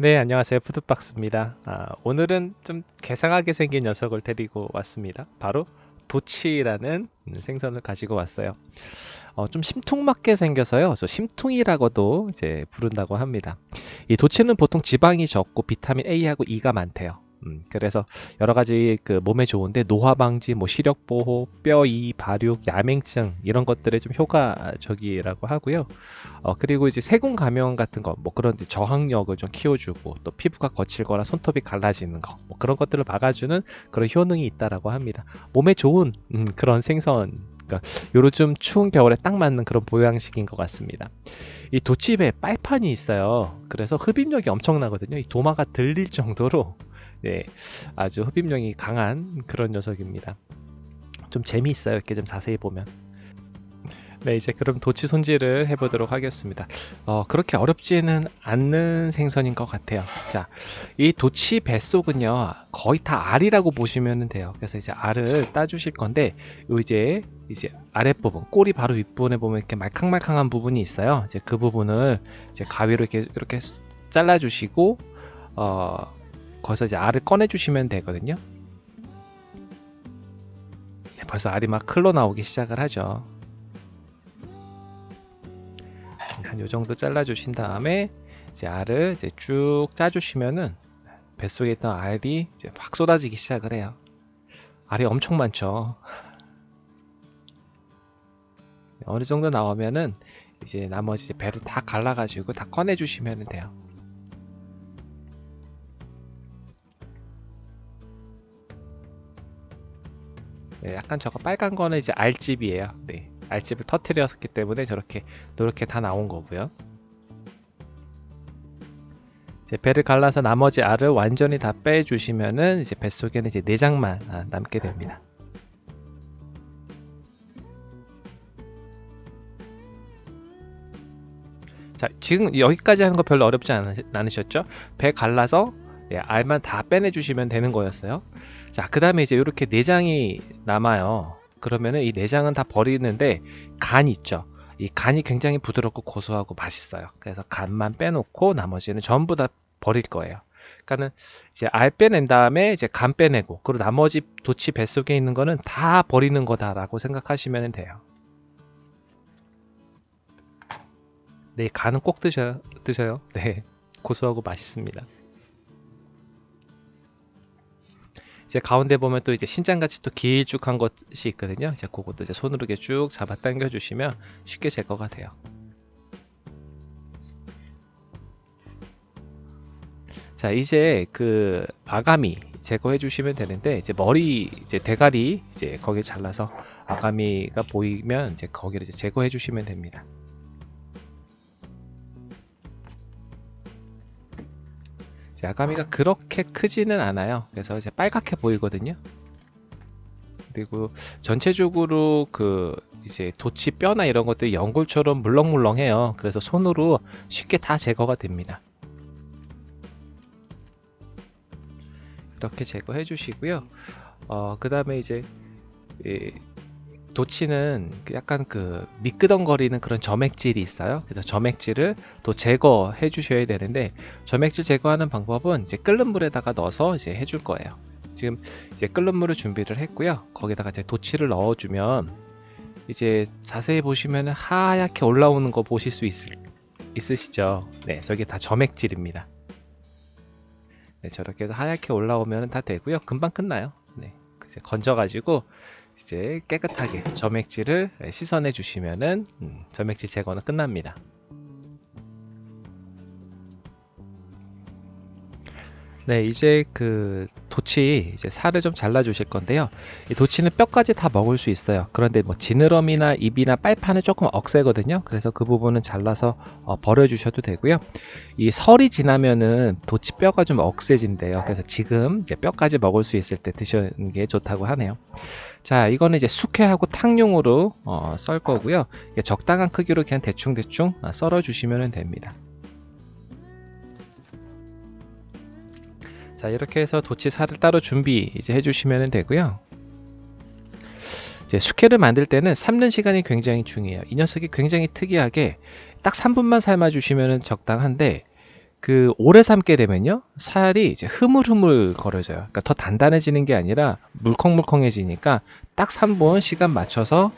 네, 안녕하세요. 푸드박스입니다. 오늘은 좀 괴상하게 생긴 녀석을 데리고 왔습니다. 바로 도치라는 생선을 가지고 왔어요. 좀 심퉁맞게 생겨서요. 그래서 심퉁이라고도 이제 부른다고 합니다. 이 도치는 보통 지방이 적고 비타민 A하고 E가 많대요. 그래서 여러 가지 그 몸에 좋은데 노화 방지, 뭐 시력 보호, 뼈 이 발육, 야맹증 이런 것들에 좀 효과적이라고 하고요. 그리고 이제 세균 감염 같은 거, 뭐 그런 이제 저항력을 좀 키워주고 또 피부가 거칠거나 손톱이 갈라지는 거, 뭐 그런 것들을 막아주는 그런 효능이 있다라고 합니다. 몸에 좋은 그런 생선. 그러니까 요즘 추운 겨울에 딱 맞는 그런 보양식인 것 같습니다. 이 도치입에 빨판이 있어요. 그래서 흡입력이 엄청나거든요. 이 도마가 들릴 정도로 네, 아주 흡입력이 강한 그런 녀석입니다. 좀 재미있어요. 이렇게 좀 자세히 보면. 네, 이제 그럼 도치 손질을 해보도록 하겠습니다. 그렇게 어렵지는 않는 생선인 것 같아요. 자, 이 도치 뱃속은요, 거의 다 알이라고 보시면 돼요. 그래서 이제 알을 따주실 건데, 요 이제 아랫부분, 꼬리 바로 윗부분에 보면 이렇게 말캉말캉한 부분이 있어요. 이제 그 부분을 이제 가위로 이렇게 잘라주시고, 거기서 이제 알을 꺼내주시면 되거든요. 네, 벌써 알이 막 흘러나오기 시작을 하죠. 한 요 정도 잘라 주신 다음에 이제 알을 이제 쭉 짜 주시면은 뱃속에 있던 알이 이제 확 쏟아지기 시작을 해요. 알이 엄청 많죠. 어느 정도 나오면은 이제 나머지 이제 배를 다 갈라 가지고 다 꺼내 주시면 돼요. 네, 약간 저거 빨간 거는 이제 알집이에요. 네, 알집을 터트렸기 때문에 저렇게 노랗게 다 나온 거고요. 이제 배를 갈라서 나머지 알을 완전히 다 빼주시면은 이제 뱃속에는 이제 내장만 남게 됩니다. 자, 지금 여기까지 하는 거 별로 어렵지 않으셨죠? 배 갈라서 알만 다 빼내주시면 되는 거였어요. 자, 그 다음에 이제 이렇게 내장이 남아요. 그러면은 이 내장은 다 버리는데 간 있죠. 이 간이 굉장히 부드럽고 고소하고 맛있어요. 그래서 간만 빼놓고 나머지는 전부 다 버릴 거예요. 그러니까는 이제 알 빼낸 다음에 이제 간 빼내고 그리고 나머지 도치 뱃속에 있는 거는 다 버리는 거다라고 생각하시면 돼요. 네, 간은 꼭 드셔요. 네, 고소하고 맛있습니다. 이제 가운데 보면 또 이제 신장같이 또 길쭉한 것이 있거든요. 이제 그것도 이제 손으로 이렇게 쭉 잡아 당겨 주시면 쉽게 제거가 돼요. 자, 이제 그 아가미 제거해 주시면 되는데 이제 머리 이제 대가리 이제 거기 잘라서 아가미가 보이면 이제 거기를 이제 제거해 주시면 됩니다. 아가미가 그렇게 크지는 않아요. 그래서 이제 빨갛게 보이거든요. 그리고 전체적으로 그 이제 도치 뼈나 이런 것들이 연골처럼 물렁물렁해요. 그래서 손으로 쉽게 다 제거가 됩니다. 이렇게 제거해 주시고요. 그 다음에 이제 이 도치는 약간 그 미끄덩거리는 그런 점액질이 있어요. 그래서 점액질을 또 제거해 주셔야 되는데 점액질 제거하는 방법은 이제 끓는 물에다가 넣어서 이제 해줄 거예요. 지금 이제 끓는 물을 준비를 했고요. 거기다가 이제 도치를 넣어주면 이제 자세히 보시면 하얗게 올라오는 거 보실 수 있으시죠? 네, 저게 다 점액질입니다. 네, 저렇게 해서 하얗게 올라오면 다 되고요. 금방 끝나요. 네, 이제 건져가지고 이제 깨끗하게 점액질을 씻어내 주시면은 점액질 제거는 끝납니다. 네, 이제 그 도치 이제 살을 좀 잘라 주실 건데요. 이 도치는 뼈까지 다 먹을 수 있어요. 그런데 뭐 지느러미나 입이나 빨판은 조금 억세거든요. 그래서 그 부분은 잘라서 버려 주셔도 되고요. 이 설이 지나면은 도치 뼈가 좀 억세진대요. 그래서 지금 이제 뼈까지 먹을 수 있을 때 드시는 게 좋다고 하네요. 자, 이거는 이제 숙회하고 탕용으로 썰 거고요. 적당한 크기로 그냥 대충 썰어 주시면 됩니다. 자, 이렇게 해서 도치 살을 따로 준비 이제 해주시면 되고요. 이제 숙회를 만들 때는 삶는 시간이 굉장히 중요해요. 이 녀석이 굉장히 특이하게 딱 3분만 삶아주시면 적당한데 그 오래 삶게 되면요, 살이 이제 흐물흐물 거려져요. 그러니까 더 단단해지는 게 아니라 물컹물컹해지니까 딱 3분 시간 맞춰서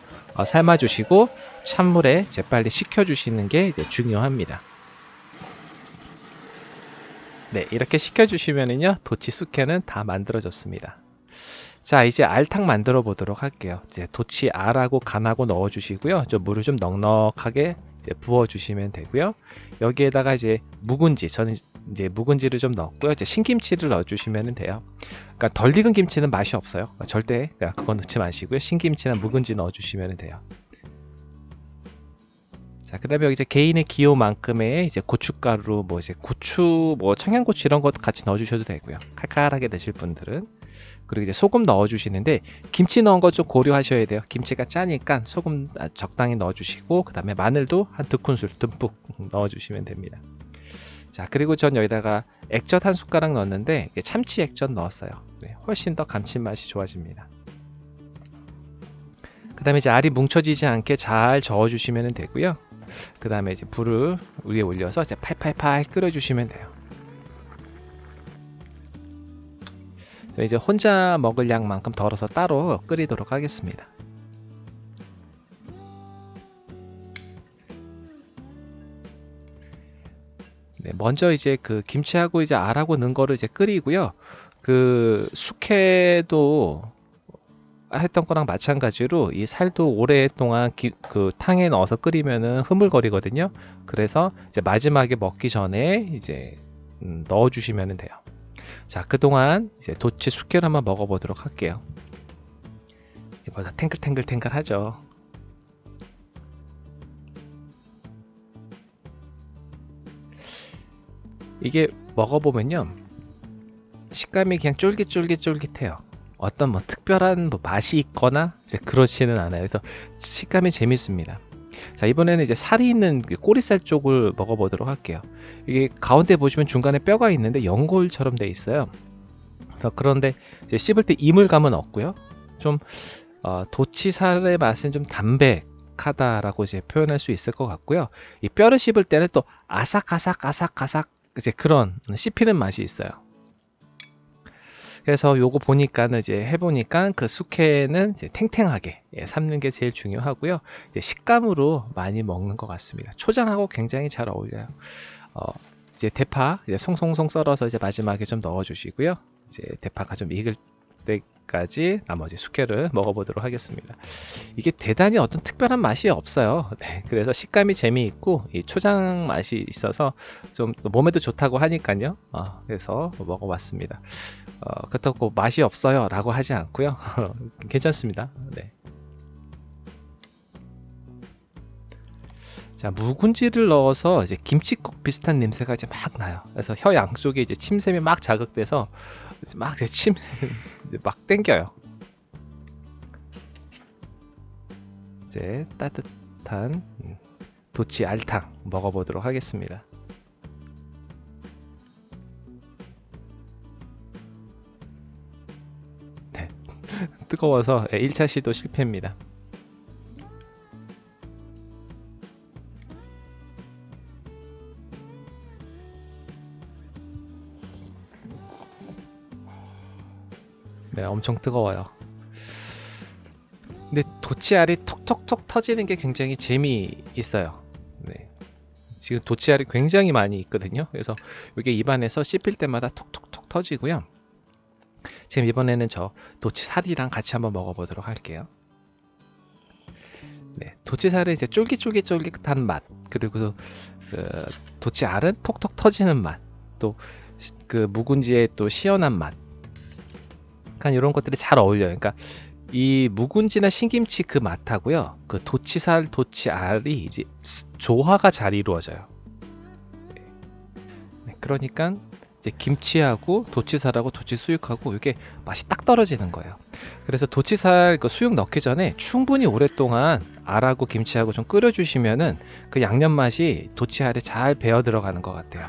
삶아주시고 찬물에 재빨리 식혀주시는 게 이제 중요합니다. 네, 이렇게 식혀주시면은요, 도치 숙회는 다 만들어졌습니다. 자, 이제 알탕 만들어 보도록 할게요. 이제 도치 알하고 간하고 넣어 주시고요. 물을 좀 넉넉하게 이제 부어 주시면 되고요. 여기에다가 이제 묵은지, 저는 이제 묵은지를 좀 넣었고요. 이제 신김치를 넣어 주시면 돼요. 그러니까 덜 익은 김치는 맛이 없어요. 절대 그거 넣지 마시고요. 신김치나 묵은지 넣어 주시면 돼요. 자, 그다음에 여기 이제 개인의 기호만큼의 이제 고춧가루, 뭐 이제 고추, 뭐 청양고추 이런 것 같이 넣어 주셔도 되고요. 칼칼하게 드실 분들은. 그리고 이제 소금 넣어 주시는데, 김치 넣은 거 좀 고려하셔야 돼요. 김치가 짜니까 소금 적당히 넣어 주시고, 그 다음에 마늘도 한 2큰술 듬뿍 넣어 주시면 됩니다. 자, 그리고 전 여기다가 액젓 한 숟가락 넣었는데 참치 액젓 넣었어요. 네, 훨씬 더 감칠맛이 좋아집니다. 그 다음에 이제 알이 뭉쳐지지 않게 잘 저어 주시면 되고요. 그 다음에 이제 불을 위에 올려서 이제 팔팔팔 끓여 주시면 돼요. 이제 혼자 먹을 양만큼 덜어서 따로 끓이도록 하겠습니다. 네, 먼저 이제 그 김치하고 이제 알하고 넣은 거를 이제 끓이고요. 그 숙회도 했던 거랑 마찬가지로 이 살도 오랫동안 그 탕에 넣어서 끓이면은 흐물거리거든요. 그래서 이제 마지막에 먹기 전에 이제 넣어 주시면 돼요. 자, 그동안 이제 도치 숙회를 한번 먹어보도록 할게요. 벌써 탱글탱글탱글하죠. 이게 먹어보면요, 식감이 그냥 쫄깃쫄깃쫄깃해요. 어떤 뭐 특별한 뭐 맛이 있거나 이제 그렇지는 않아요. 그래서 식감이 재밌습니다. 자, 이번에는 이제 살이 있는 꼬리살 쪽을 먹어보도록 할게요. 이게 가운데 보시면 중간에 뼈가 있는데 연골처럼 돼 있어요. 그래서 그런데 이제 씹을 때 이물감은 없고요. 좀 도치살의 맛은 좀 담백하다라고 이제 표현할 수 있을 것 같고요. 이 뼈를 씹을 때는 또 아삭아삭 이제 그런 씹히는 맛이 있어요. 그래서 요거 보니까는 이제 해보니까 그 숙회는 이제 탱탱하게 삶는 게 제일 중요하고요. 이제 식감으로 많이 먹는 것 같습니다. 초장하고 굉장히 잘 어울려요. 이제 대파 이제 송송송 썰어서 이제 마지막에 좀 넣어주시고요. 이제 대파가 좀 익을 때까지 나머지 숙회를 먹어보도록 하겠습니다. 이게 대단히 어떤 특별한 맛이 없어요. 네, 그래서 식감이 재미있고 이 초장 맛이 있어서 좀 몸에도 좋다고 하니까요. 그래서 먹어봤습니다. 그렇다고 맛이 없어요 라고 하지 않고요. 괜찮습니다. 네. 자, 묵은지를 넣어서 이제 김치국 비슷한 냄새가 이제 막 나요. 그래서 혀 양쪽에 이제 침샘이 막 자극돼서 이제 막 침 이제 막 땡겨요. 이제 따뜻한 도치 알탕 먹어보도록 하겠습니다. 네. 뜨거워서 1차 시도 실패입니다. 네, 엄청 뜨거워요. 근데 도치알이 톡톡톡 터지는 게 굉장히 재미있어요. 네. 지금 도치알이 굉장히 많이 있거든요. 그래서 이게 입안에서 씹힐 때마다 톡톡톡 터지고요. 지금 이번에는 저 도치살이랑 같이 한번 먹어보도록 할게요. 네, 도치살은 이제 쫄깃쫄깃쫄깃한 맛, 그리고 그 도치알은 톡톡 터지는 맛, 또 그 묵은지의 또 시원한 맛, 약간 이런 것들이 잘 어울려요. 그러니까 이 묵은지나 신김치 그 맛하고요, 그 도치살, 도치알이 이제 조화가 잘 이루어져요. 네, 그러니까 이제 김치하고 도치살하고 도치수육하고 이게 맛이 딱 떨어지는 거예요. 그래서 도치살 그 수육 넣기 전에 충분히 오랫동안 알하고 김치하고 좀 끓여주시면은 그 양념 맛이 도치알에 잘 배어 들어가는 것 같아요.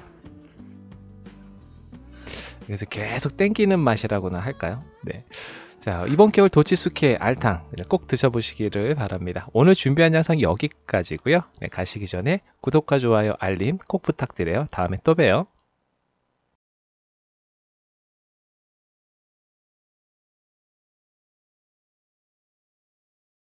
그래서 계속 땡기는 맛이라고나 할까요? 네. 자, 이번 겨울 도치숙회 알탕 꼭 드셔보시기를 바랍니다. 오늘 준비한 영상 여기까지고요. 네, 가시기 전에 구독과 좋아요, 알림 꼭 부탁드려요. 다음에 또 봬요.